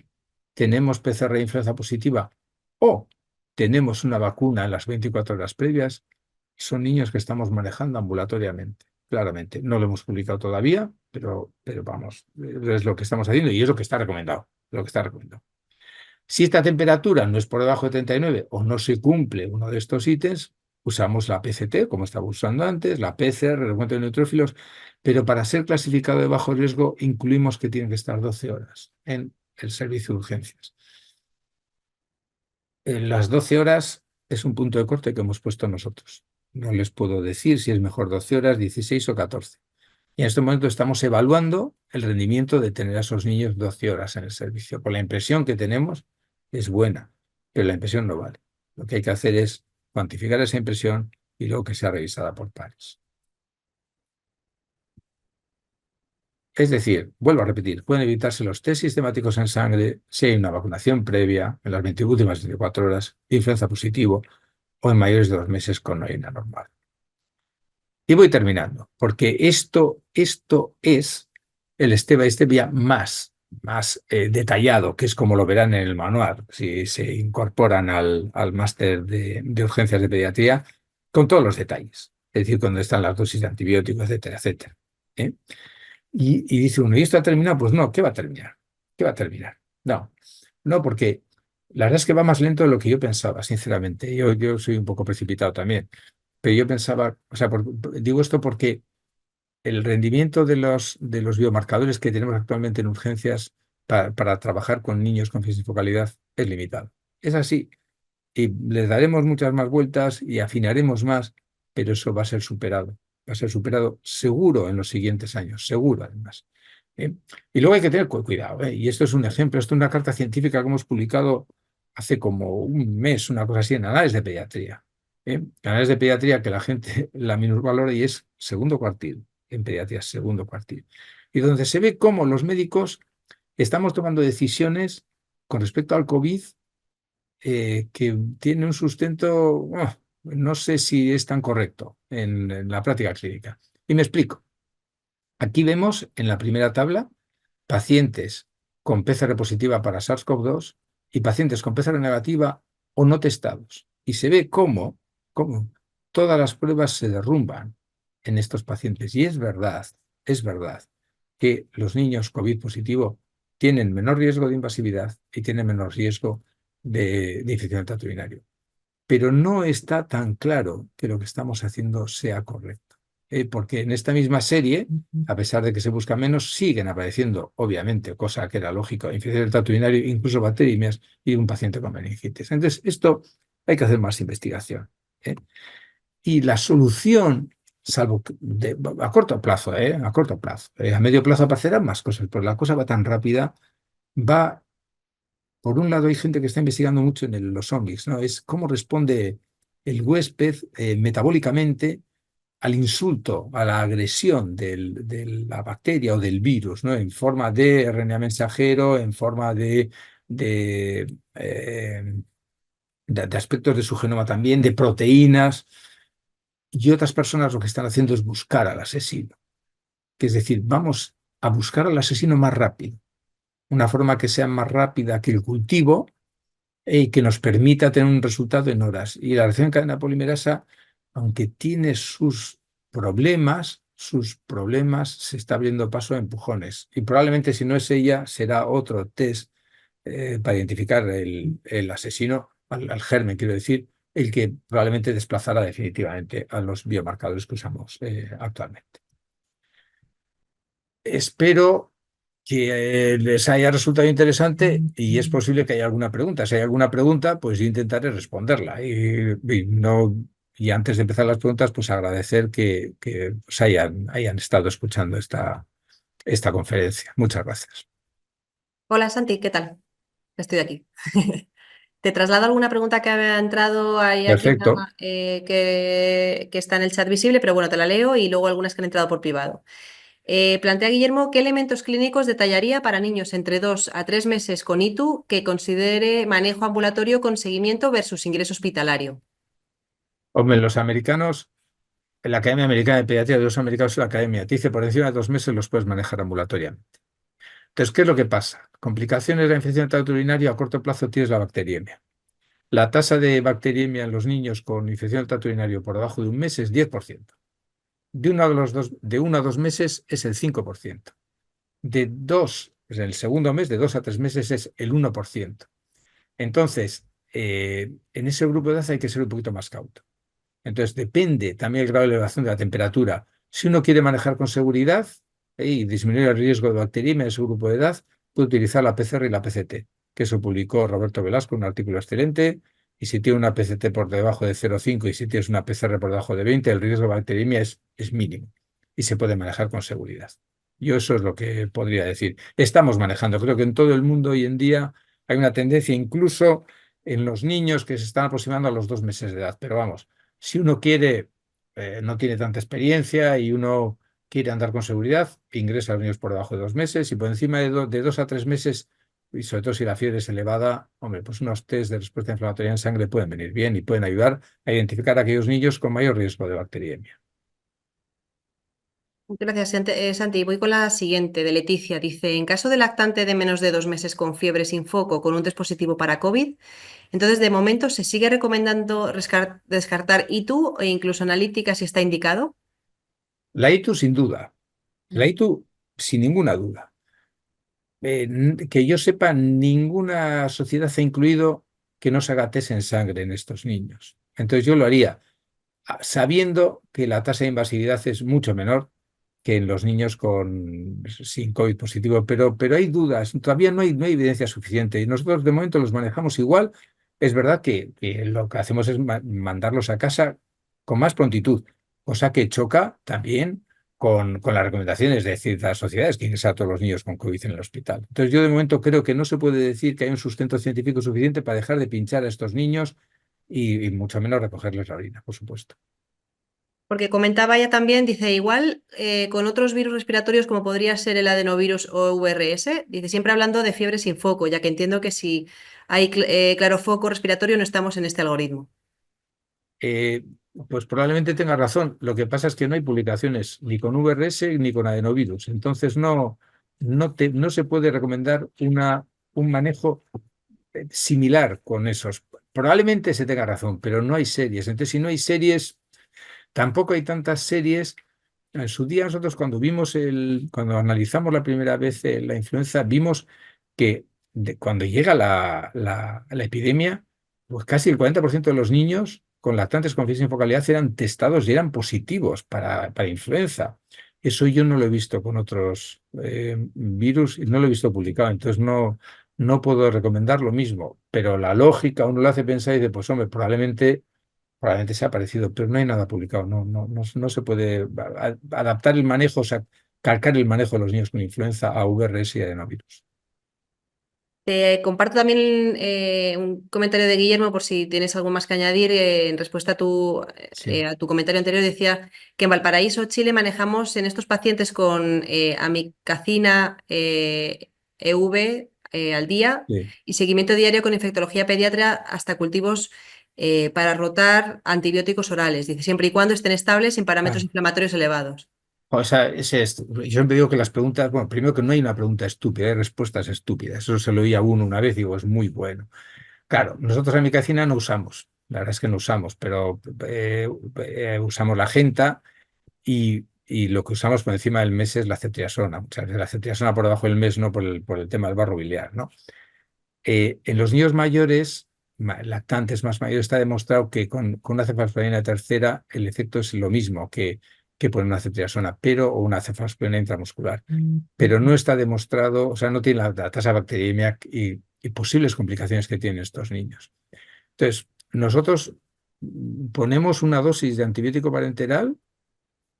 tenemos PCR de influenza positiva o tenemos una vacuna en las 24 horas previas, son niños que estamos manejando ambulatoriamente, claramente. No lo hemos publicado todavía, pero vamos, es lo que estamos haciendo y es lo que está recomendado, lo que está recomendado. Si esta temperatura no es por debajo de 39 o no se cumple uno de estos ítems, usamos la PCT, como estaba usando antes, la PCR, el cuento de neutrófilos, pero para ser clasificado de bajo riesgo incluimos que tienen que estar 12 horas en el servicio de urgencias. En las 12 horas es un punto de corte que hemos puesto nosotros. No les puedo decir si es mejor 12 horas, 16 o 14. Y en este momento estamos evaluando el rendimiento de tener a esos niños 12 horas en el servicio. Por la impresión que tenemos es buena, pero la impresión no vale. Lo que hay que hacer es cuantificar esa impresión y luego que sea revisada por pares. Es decir, vuelvo a repetir, pueden evitarse los test sistemáticos en sangre si hay una vacunación previa en las últimas 24 horas, influenza positivo o en mayores de 2 meses con orina normal. Y voy terminando, porque esto es el step by step ya más detallado, que es como lo verán en el manual, si se incorporan al máster de urgencias de pediatría, con todos los detalles, es decir, cuando están las dosis de antibióticos, etcétera, etcétera. ¿Eh? Y dice uno, ¿y esto ha terminado? Pues no, ¿qué va a terminar? ¿Qué va a terminar? No, no, porque la verdad es que va más lento de lo que yo pensaba, sinceramente. Yo soy un poco precipitado también. Pero yo pensaba, o sea, digo esto porque el rendimiento de los biomarcadores que tenemos actualmente en urgencias para trabajar con niños con focalidad es limitado. Es así. Y les daremos muchas más vueltas y afinaremos más, pero eso va a ser superado. Va a ser superado seguro en los siguientes años, seguro además. ¿Eh? Y luego hay que tener cuidado, ¿eh? Y esto es un ejemplo, esto es una carta científica que hemos publicado hace como un mes, una cosa así, en Anales de Pediatría. Anales de Pediatría que la gente la minusvalora y es segundo cuartil, en pediatría, segundo cuartil. Y donde se ve cómo los médicos estamos tomando decisiones con respecto al COVID que tiene un sustento, no sé si es tan correcto en la práctica clínica. Y me explico. Aquí vemos en la primera tabla pacientes con PCR positiva para SARS-CoV-2 y pacientes con PCR negativa o no testados. Y se ve cómo todas las pruebas se derrumban en estos pacientes. Y es verdad que los niños COVID positivo tienen menor riesgo de invasividad y tienen menor riesgo de infección del tracto urinario. Pero no está tan claro que lo que estamos haciendo sea correcto. Porque en esta misma serie, a pesar de que se busca menos, siguen apareciendo, obviamente, cosa que era lógico, infección del tracto urinario, incluso bacteriemias y un paciente con meningitis. Entonces, esto hay que hacer más investigación. ¿Eh? Y la solución, salvo a corto plazo, a corto plazo, a medio plazo aparecerán más cosas, pero la cosa va tan rápida, va por un lado, hay gente que está investigando mucho en los zombies, ¿no? Es cómo responde el huésped metabólicamente al insulto, a la agresión de la bacteria o del virus, ¿no? En forma de RNA mensajero, en forma de aspectos de su genoma también, de proteínas. Y otras personas lo que están haciendo es buscar al asesino. Que es decir, vamos a buscar al asesino más rápido. Una forma que sea más rápida que el cultivo y que nos permita tener un resultado en horas. Y la reacción en cadena polimerasa, aunque tiene sus problemas se está abriendo paso a empujones. Y probablemente si no es ella, será otro test para identificar el asesino, al germen, quiero decir, el que probablemente desplazará definitivamente a los biomarcadores que usamos actualmente. Espero que les haya resultado interesante y es posible que haya alguna pregunta. Si hay alguna pregunta, pues yo intentaré responderla. Y antes de empezar las preguntas, pues agradecer que os hayan estado escuchando esta conferencia. Muchas gracias. Hola Santi, ¿qué tal? Estoy aquí. Te traslado alguna pregunta que había entrado ahí aquí, Perfecto. que está en el chat visible, pero bueno, te la leo y luego algunas que han entrado por privado. Plantea Guillermo, ¿qué elementos clínicos detallaría para niños entre 2 a 3 meses con ITU que considere manejo ambulatorio con seguimiento versus ingreso hospitalario? Hombre, los americanos la Academia Americana de Pediatría de los Americanos, la Academia, te dice por encima de 2 meses los puedes manejar ambulatoriamente. Entonces, ¿qué es lo que pasa? Complicaciones de la infección del tracto urinario a corto plazo tienes la bacteriemia. La tasa de bacteriemia en los niños con infección del tracto urinario por debajo de un mes es 10%. De 1 a 2 meses es el 5%. En el segundo mes, de 2 a 3 meses es el 1%. Entonces, en ese grupo de edad hay que ser un poquito más cauto. Entonces, depende también el grado de elevación de la temperatura. Si uno quiere manejar con seguridad y disminuir el riesgo de bacteriemia en ese grupo de edad, puede utilizar la PCR y la PCT, que eso publicó Roberto Velasco, un artículo excelente. Y si tiene una PCT por debajo de 0,5 y si tienes una PCR por debajo de 20, el riesgo de bacteriemia es mínimo y se puede manejar con seguridad. Yo eso es lo que podría decir. Estamos manejando. Creo que en todo el mundo hoy en día hay una tendencia, incluso en los niños que se están aproximando a los 2 meses de edad. Pero vamos, si uno quiere, no tiene tanta experiencia y uno quiere andar con seguridad, ingresa a los niños por debajo de 2 meses y por encima de 2 a 3 meses, y sobre todo si la fiebre es elevada, hombre, pues unos test de respuesta inflamatoria en sangre pueden venir bien y pueden ayudar a identificar a aquellos niños con mayor riesgo de bacteriemia. Gracias, Santi. Voy con la siguiente, de Leticia. Dice, en caso de lactante de menos de 2 meses con fiebre sin foco, con un test positivo para COVID, entonces de momento se sigue recomendando descartar ITU e incluso analítica si está indicado. La ITU sin duda, la Mm. ITU sin ninguna duda. Que yo sepa, ninguna sociedad ha incluido que no se haga test en sangre en estos niños. Entonces yo lo haría sabiendo que la tasa de invasividad es mucho menor que en los niños sin COVID positivo, pero hay dudas, todavía no hay evidencia suficiente y nosotros de momento los manejamos igual. Es verdad que lo que hacemos es mandarlos a casa con más prontitud, cosa que choca también con las recomendaciones de ciertas sociedades que ingresan a todos los niños con COVID en el hospital. Entonces yo de momento creo que no se puede decir que hay un sustento científico suficiente para dejar de pinchar a estos niños y mucho menos recogerles la orina, por supuesto. Porque comentaba ella también, dice, igual con otros virus respiratorios como podría ser el adenovirus o VRS, dice, siempre hablando de fiebre sin foco, ya que entiendo que si hay claro foco respiratorio no estamos en este algoritmo. Eh, pues probablemente tenga razón. Lo que pasa es que no hay publicaciones ni con VRS ni con adenovirus. Entonces no se puede recomendar un manejo similar con esos. Probablemente se tenga razón, pero no hay series. Entonces, si no hay series, tampoco hay tantas series. En su día, nosotros cuando analizamos la primera vez la influenza, vimos que cuando llega la epidemia, pues casi el 40% de los niños con lactantes con fiebre sin focalidad eran testados y eran positivos para influenza. Eso yo no lo he visto con otros virus y no lo he visto publicado, entonces no puedo recomendar lo mismo, pero la lógica uno lo hace pensar y dice, pues hombre, probablemente sea parecido, pero no hay nada publicado. No se puede adaptar el manejo, o sea, calcar el manejo de los niños con influenza a VRS y adenovirus. Te comparto también un comentario de Guillermo por si tienes algo más que añadir. En respuesta Sí, a tu comentario anterior, decía que en Valparaíso, Chile, manejamos en estos pacientes con amicacina EV al día sí. y seguimiento diario con infectología pediatra hasta cultivos para rotar antibióticos orales. Dice, siempre y cuando estén estables sin parámetros Ah, inflamatorios elevados. o sea, yo siempre digo que las preguntas, bueno, primero que no hay una pregunta estúpida, hay respuestas estúpidas. Eso se lo oí a uno una vez y digo, es muy bueno. Claro, nosotros amicacina no usamos, la verdad es que no usamos, pero usamos la Genta y lo que usamos por encima del mes es la ceftriaxona. Muchas veces la ceftriaxona por debajo del mes, no por el tema del barro biliar, ¿no? En los niños mayores, lactantes más mayores, está demostrado que con una cefalexina tercera el efecto es lo mismo que por una ceftriaxona, pero o una cefalexina intramuscular. Pero no está demostrado, o sea, no tiene la tasa de bacteriemia y posibles complicaciones que tienen estos niños. Entonces, nosotros ponemos una dosis de antibiótico parenteral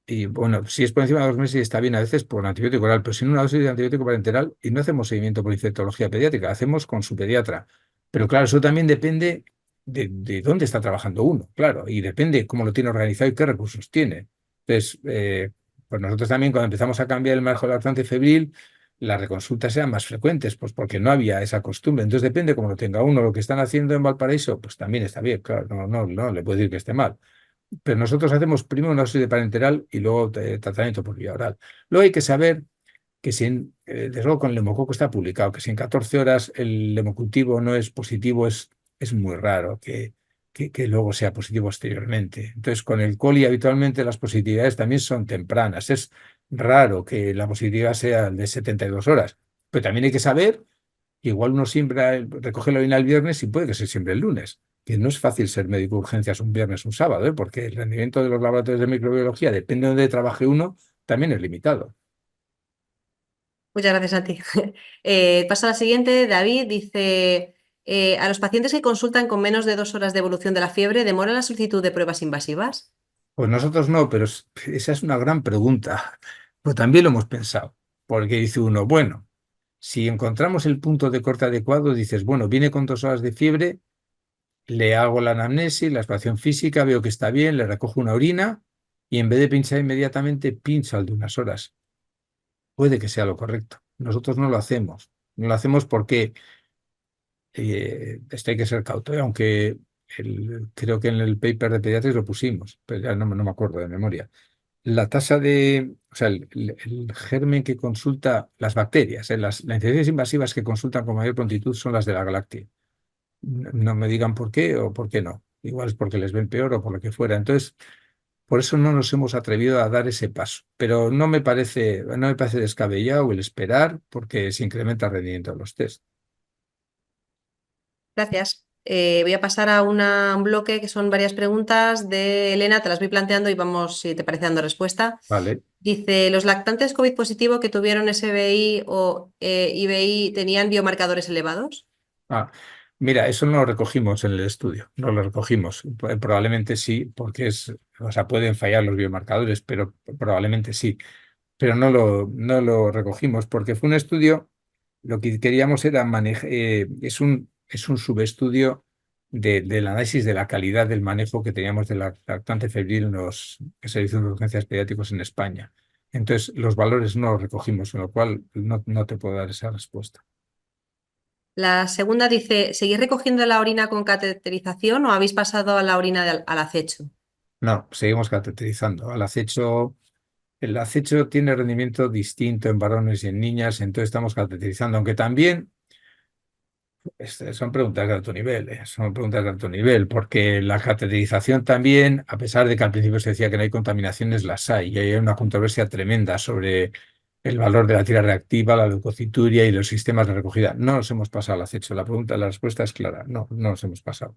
y bueno, si es por encima de 2 meses está bien, a veces por antibiótico oral, pero sin una dosis de antibiótico parenteral y no hacemos seguimiento por infectología pediátrica, hacemos con su pediatra. Pero claro, eso también depende de dónde está trabajando uno, claro, y depende cómo lo tiene organizado y qué recursos tiene. Entonces, pues nosotros también cuando empezamos a cambiar el manejo del lactante febril, las reconsultas eran más frecuentes, pues porque no había esa costumbre. Entonces depende cómo lo tenga uno. Lo que están haciendo en Valparaíso, pues también está bien, claro, no le puedo decir que esté mal. pero nosotros hacemos primero una dosis de parenteral y luego tratamiento por vía oral. Luego hay que saber que si, desde luego con el neumococo está publicado, que si en 14 horas el hemocultivo no es positivo, es muy raro que luego sea positivo posteriormente. Entonces, con el coli habitualmente las positividades también son tempranas. Es raro que la positividad sea de 72 horas, pero también hay que saber que igual uno siempre recoge la orina el viernes y puede que sea siempre el lunes. Que no es fácil ser médico de urgencias un viernes o un sábado, ¿eh? Porque el rendimiento de los laboratorios de microbiología, depende de donde trabaje uno, también es limitado. Muchas gracias a ti. Paso a la siguiente. David dice, a los pacientes que consultan con menos de 2 horas de evolución de la fiebre, ¿demora la solicitud de pruebas invasivas? Pues nosotros no, pero esa es una gran pregunta. Pues también lo hemos pensado, porque dice uno, bueno, si encontramos el punto de corte adecuado, dices, bueno, viene con 2 horas de fiebre, le hago la anamnesis, la exploración física, veo que está bien, le recojo una orina y en vez de pinchar inmediatamente, pincho al de unas horas. Puede que sea lo correcto. Nosotros no lo hacemos. No lo hacemos porque esto hay que ser cauto, aunque creo que en el paper de pediatría lo pusimos, pero ya no me acuerdo de memoria. La tasa o sea, el germen que consulta las bacterias, las infecciones invasivas que consultan con mayor prontitud son las de la Galactia. No me digan por qué o por qué no. Igual es porque les ven peor o por lo que fuera. Entonces, por eso no nos hemos atrevido a dar ese paso. Pero no me parece descabellado el esperar porque se incrementa el rendimiento de los test. Gracias. Voy a pasar a un bloque que son varias preguntas de Elena, te las voy planteando y vamos, si te parece, dando respuesta. Vale. Dice, ¿los lactantes COVID positivo que tuvieron SBI o IBI tenían biomarcadores elevados? Ah, mira, eso no lo recogimos en el estudio, no lo recogimos. Probablemente sí, porque o sea, pueden fallar los biomarcadores, pero probablemente sí. Pero no lo recogimos porque fue un estudio, lo que queríamos era manejar, es un subestudio del análisis de la calidad del manejo que teníamos de la lactante febril en los servicios de urgencias pediátricos en España. Entonces, los valores no los recogimos, con lo cual no te puedo dar esa respuesta. La segunda dice, ¿seguís recogiendo la orina con cateterización o habéis pasado a la orina al acecho? No, seguimos cateterizando. El acecho tiene rendimiento distinto en varones y en niñas, entonces estamos cateterizando, aunque también son preguntas de alto nivel, son preguntas de alto nivel, porque la cateterización también, a pesar de que al principio se decía que no hay contaminaciones, las hay, y hay una controversia tremenda sobre el valor de la tira reactiva, la leucocituria y los sistemas de recogida. No nos hemos pasado al acecho. La respuesta es clara, no nos hemos pasado.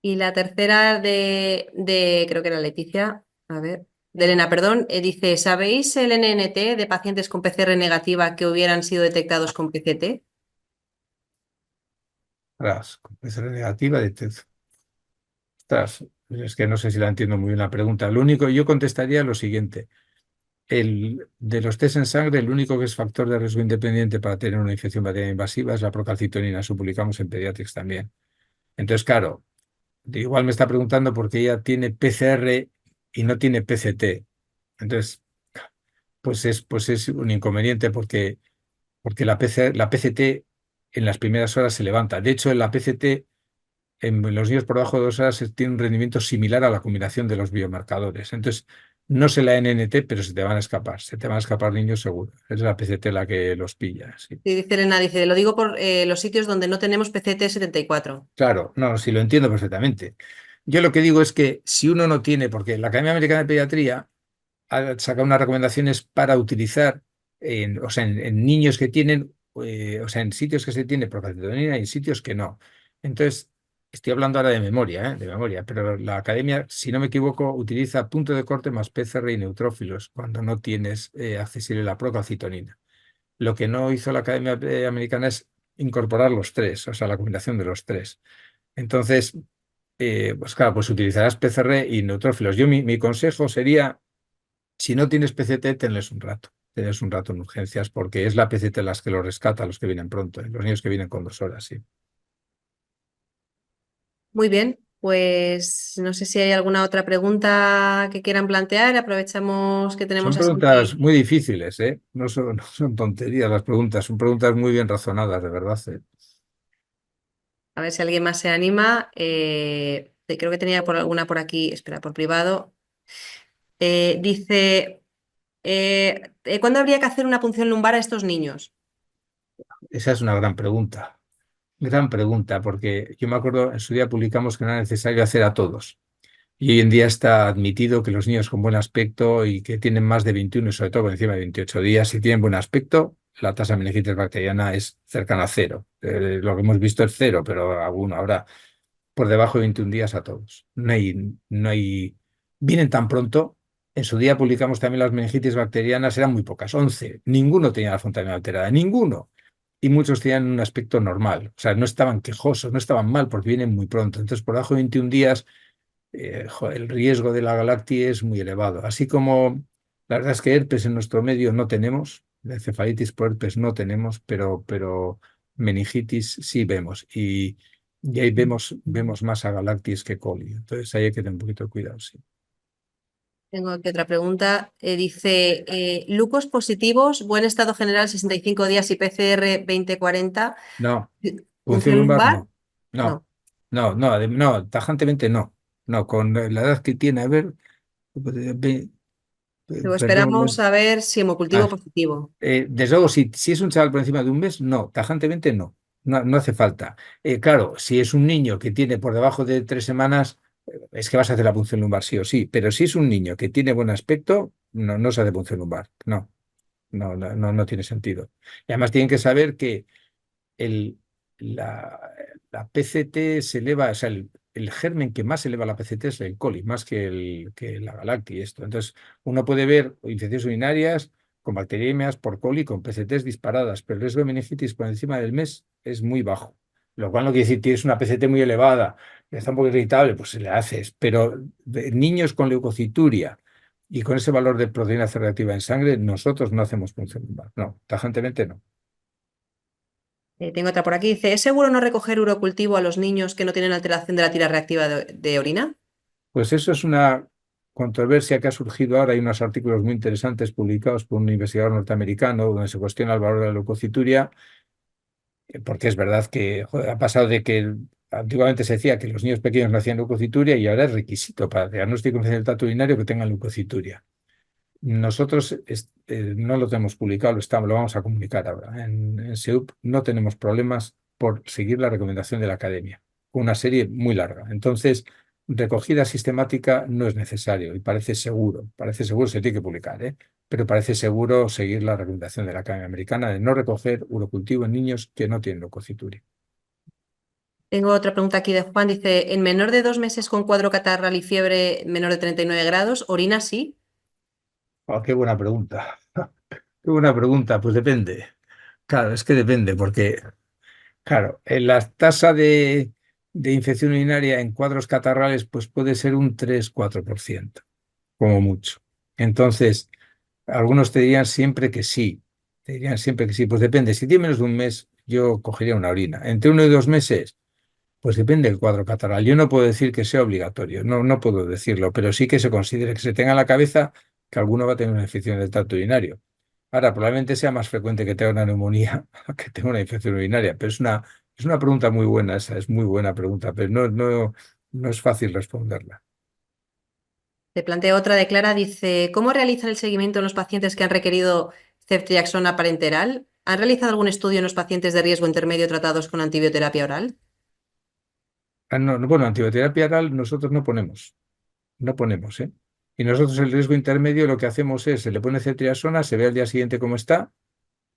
Y la tercera creo que era Leticia, a ver, de Elena, perdón, dice, ¿sabéis el NNT de pacientes con PCR negativa que hubieran sido detectados con PCT? Con PCR negativa de Ostras, es que no sé si la entiendo muy bien la pregunta. Lo único, yo contestaría lo siguiente. De los test en sangre, el único que es factor de riesgo independiente para tener una infección bacteriana invasiva es la procalcitonina. Eso publicamos en Pediatrics también. Entonces, claro, igual me está preguntando por qué ella tiene PCR y no tiene PCT. Entonces, pues es un inconveniente porque la PCT en las primeras horas se levanta. De hecho, en la PCT en los niños por debajo de 2 horas tiene un rendimiento similar a la combinación de los biomarcadores. Entonces, no sé la NNT, pero se te van a escapar niños seguro. Es la PCT la que los pilla, sí. Sí, dice Elena, dice, lo digo por los sitios donde no tenemos PCT 74. Claro, no, sí lo entiendo perfectamente. Yo lo que digo es que si uno no tiene, porque la Academia Americana de Pediatría ha sacado unas recomendaciones para utilizar o sea, en niños que tienen, o sea, en sitios que se tiene procalcitonina y en sitios que no. Entonces, estoy hablando ahora de memoria, pero la academia, si no me equivoco, utiliza punto de corte más PCR y neutrófilos cuando no tienes accesible la procalcitonina. Lo que no hizo la Academia Americana es incorporar los tres, o sea, la combinación de los tres. Entonces, pues claro, pues utilizarás PCR y neutrófilos. Mi consejo sería si no tienes PCT, tenles un rato. Tenles un rato en urgencias, porque es la PCT las que lo rescata, los que vienen pronto, los niños que vienen con 2 horas, sí. Muy bien, pues no sé si hay alguna otra pregunta que quieran plantear. Aprovechamos que Son tenemos a preguntas Santi. muy difíciles, ¿eh? No son tonterías las preguntas, son preguntas muy bien razonadas, de verdad, ¿eh? A ver si alguien más se anima. Creo que tenía alguna por aquí, espera, por privado. Dice, ¿cuándo habría que hacer una punción lumbar a estos niños? Esa es una gran pregunta, porque yo me acuerdo en su día publicamos que no era necesario hacer a todos. Y hoy en día está admitido que los niños con buen aspecto y que tienen más de 21 y sobre todo por encima de 28 días, si tienen buen aspecto, la tasa de meningitis bacteriana es cercana a cero. Lo que hemos visto es cero, pero alguno habrá por debajo de 21 días a todos. No hay, vienen tan pronto. En su día publicamos también las meningitis bacterianas, eran muy pocas, 11. Ninguno tenía la fontanela alterada, ninguno. Y muchos tenían un aspecto normal. O sea, no estaban quejosos, no estaban mal porque vienen muy pronto. Entonces, por debajo de 21 días el riesgo de la galactia es muy elevado. Así como la verdad es que herpes en nuestro medio no tenemos, la encefalitis por herpes no tenemos, pero meningitis sí vemos. Y ahí vemos más a galactis que coli. Entonces ahí hay que tener un poquito de cuidado, sí. Tengo aquí otra pregunta. Dice, Lucos positivos, buen estado general 65 días y PCR 20-40. No, punción ¿Punción lumbar lumbar? no. No, No. no, tajantemente no. No, con la edad que tiene, a ver, Luego perdón. esperamos a ver si hemocultivo positivo. Desde luego, si es un chaval por encima de un mes, no, tajantemente no, no hace falta. Claro, si es un niño que tiene por debajo de 3 semanas, es que vas a hacer la punción lumbar sí o sí, pero si es un niño que tiene buen aspecto, no se hace punción lumbar, no tiene sentido. Y además tienen que saber que el, la, la PCT se eleva, o sea, el germen que más eleva la PCT es el coli, más que la galactia y esto. Entonces, uno puede ver infecciones urinarias con bacteriemias por coli, con PCTs disparadas, pero el riesgo de meningitis por encima del mes es muy bajo. Lo cual no quiere decir que tienes una PCT muy elevada, y está un poco irritable, pues se le haces. Pero de niños con leucocituria y con ese valor de proteína C reactiva en sangre, nosotros no hacemos punción lumbar. No, tajantemente no. Tengo otra por aquí. Dice, ¿es seguro no recoger urocultivo a los niños que no tienen alteración de la tira reactiva de orina? Pues eso es una controversia que ha surgido ahora. Hay unos artículos muy interesantes publicados por un investigador norteamericano donde se cuestiona el valor de la leucocituria, porque es verdad que joder, ha pasado de que antiguamente se decía que los niños pequeños no hacían leucocituria y ahora es requisito para el diagnóstico del trato urinario que tengan leucocituria. Nosotros no lo tenemos publicado, lo vamos a comunicar ahora. En SEUP no tenemos problemas por seguir la recomendación de la academia, una serie muy larga. Entonces, recogida sistemática no es necesario y parece seguro, se tiene que publicar, ¿eh? Pero parece seguro seguir la recomendación de la Academia Americana de no recoger urocultivo en niños que no tienen leucocituria. Tengo otra pregunta aquí de Juan. Dice, ¿en menor de 2 meses con cuadro catarral y fiebre menor de 39 grados, orina sí? Oh, qué buena pregunta. Qué buena pregunta, pues depende. Claro, es que depende, porque claro, en la tasa de infección urinaria en cuadros catarrales pues puede ser un 3-4%, como mucho. Entonces, algunos te dirían siempre que sí, te dirían siempre que sí. Pues depende, si tiene menos de un mes, yo cogería una orina. Entre 1 y 2 meses, pues depende del cuadro catarral. Yo no puedo decir que sea obligatorio, no puedo decirlo, pero sí que se considere que se tenga en la cabeza que alguno va a tener una infección del tracto urinario. Ahora, probablemente sea más frecuente que tenga una neumonía que tenga una infección urinaria, pero es una pregunta muy buena esa, es muy buena pregunta, pero no es fácil responderla. Te planteo otra de Clara. Dice, ¿cómo realizan el seguimiento en los pacientes que han requerido ceftriaxona parenteral? ¿Han realizado algún estudio en los pacientes de riesgo intermedio tratados con antibioterapia oral? Bueno, antibioterapia oral nosotros no ponemos, ¿eh? Y nosotros el riesgo intermedio lo que hacemos es, se le pone cetriaxona, se ve al día siguiente cómo está.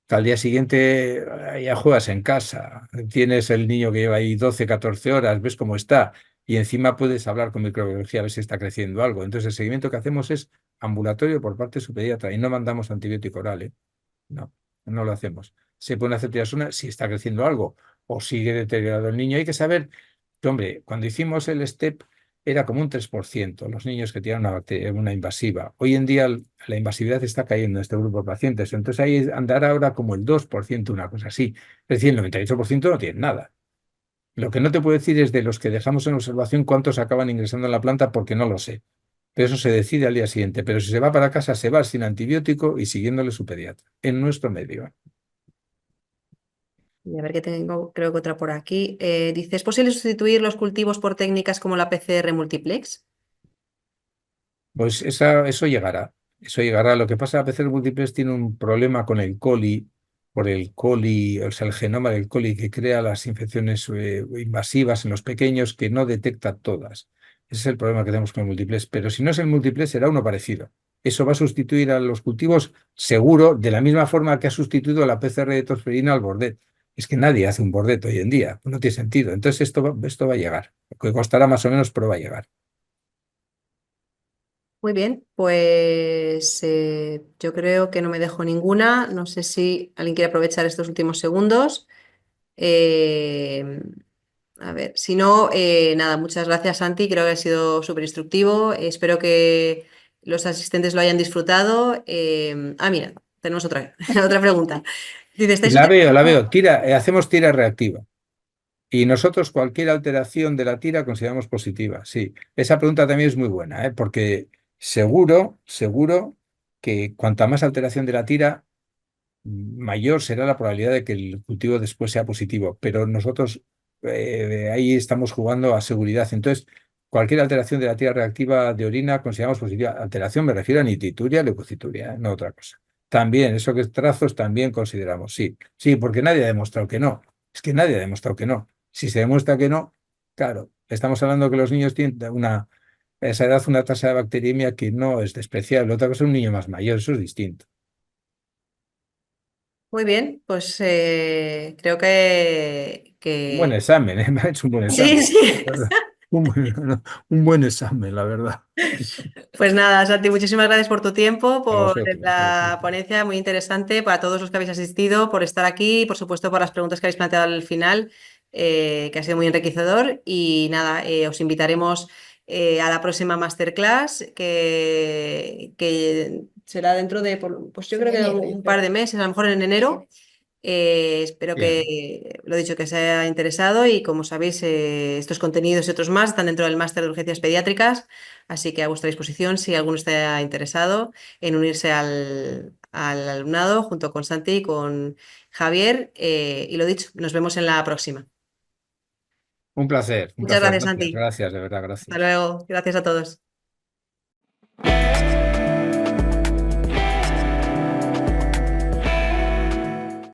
Al día siguiente ya juegas en casa, tienes el niño que lleva ahí 12, 14 horas, ves cómo está y encima puedes hablar con microbiología a ver si está creciendo algo. Entonces el seguimiento que hacemos es ambulatorio por parte de su pediatra y no mandamos antibiótico oral, ¿eh? No, no lo hacemos. Se pone acetiasona si está creciendo algo o sigue deteriorado el niño. Hay que saber que, hombre, cuando hicimos el STEP era como un 3% los niños que tienen una invasiva. Hoy en día la invasividad está cayendo en este grupo de pacientes. Entonces ahí andará ahora como el 2%, una cosa así. Es decir, el 98% no tienen nada. Lo que no te puedo decir es de los que dejamos en observación cuántos acaban ingresando en la planta porque no lo sé. Pero eso se decide al día siguiente. Pero si se va para casa, se va sin antibiótico y siguiéndole su pediatra, en nuestro medio. Y a ver qué tengo, creo que otra por aquí. Dice, ¿es posible sustituir los cultivos por técnicas como la PCR multiplex? Pues eso llegará. Eso llegará. Lo que pasa, a veces el múltiples tiene un problema con el coli, por el coli, o sea, el genoma del coli que crea las infecciones invasivas en los pequeños que no detecta todas. Ese es el problema que tenemos con el múltiples. Pero si no es el múltiples, será uno parecido. Eso va a sustituir a los cultivos seguro, de la misma forma que ha sustituido a la PCR de tosferina al bordet. Es que nadie hace un bordet hoy en día, no tiene sentido. Entonces esto va a llegar. Lo que costará más o menos, pero va a llegar. Muy bien, pues yo creo que no me dejo ninguna. No sé si alguien quiere aprovechar estos últimos segundos. Eh, a ver, si no, nada, muchas gracias, Santi. Creo que ha sido súper instructivo. Espero que los asistentes lo hayan disfrutado. Mira, tenemos otra, otra pregunta. Dice, ¿estáis La utilizando? veo. Hacemos tira reactiva. Y nosotros cualquier alteración de la tira consideramos positiva. Sí, esa pregunta también es muy buena, ¿eh? Porque seguro que cuanta más alteración de la tira, mayor será la probabilidad de que el cultivo después sea positivo. Pero nosotros ahí estamos jugando a seguridad. Entonces, cualquier alteración de la tira reactiva de orina consideramos positiva. Alteración me refiero a nitituria, leucocituria, no otra cosa. También, eso que es trazos, también consideramos, sí. Sí, porque nadie ha demostrado que no. Es que nadie ha demostrado que no. Si se demuestra que no, claro, estamos hablando que los niños tienen a esa edad una tasa de bacteriemia que no es despreciable. Otra cosa es un niño más mayor, eso es distinto. Muy bien, pues creo Un buen que... examen, ¿eh? Me ha hecho un buen Sí, examen. sí. Un buen, un buen examen, la verdad. Pues nada, Santi, muchísimas gracias por tu tiempo, A por vosotros, a la vosotros. ponencia muy interesante, para todos los que habéis asistido, por estar aquí y por supuesto por las preguntas que habéis planteado al final, que ha sido muy enriquecedor. Y nada, os invitaremos a la próxima masterclass, que será dentro de, pues yo creo que un par de meses, a lo mejor en enero. Espero Bien, que, lo dicho, que os haya interesado y como sabéis, estos contenidos y otros más están dentro del máster de urgencias pediátricas, así que a vuestra disposición si alguno está interesado en unirse al alumnado junto con Santi y con Javier. Y lo dicho, nos vemos en la próxima. un placer, un Muchas placer. gracias, Gracias, Santi. gracias, de verdad, Hasta gracias. luego. Gracias a todos.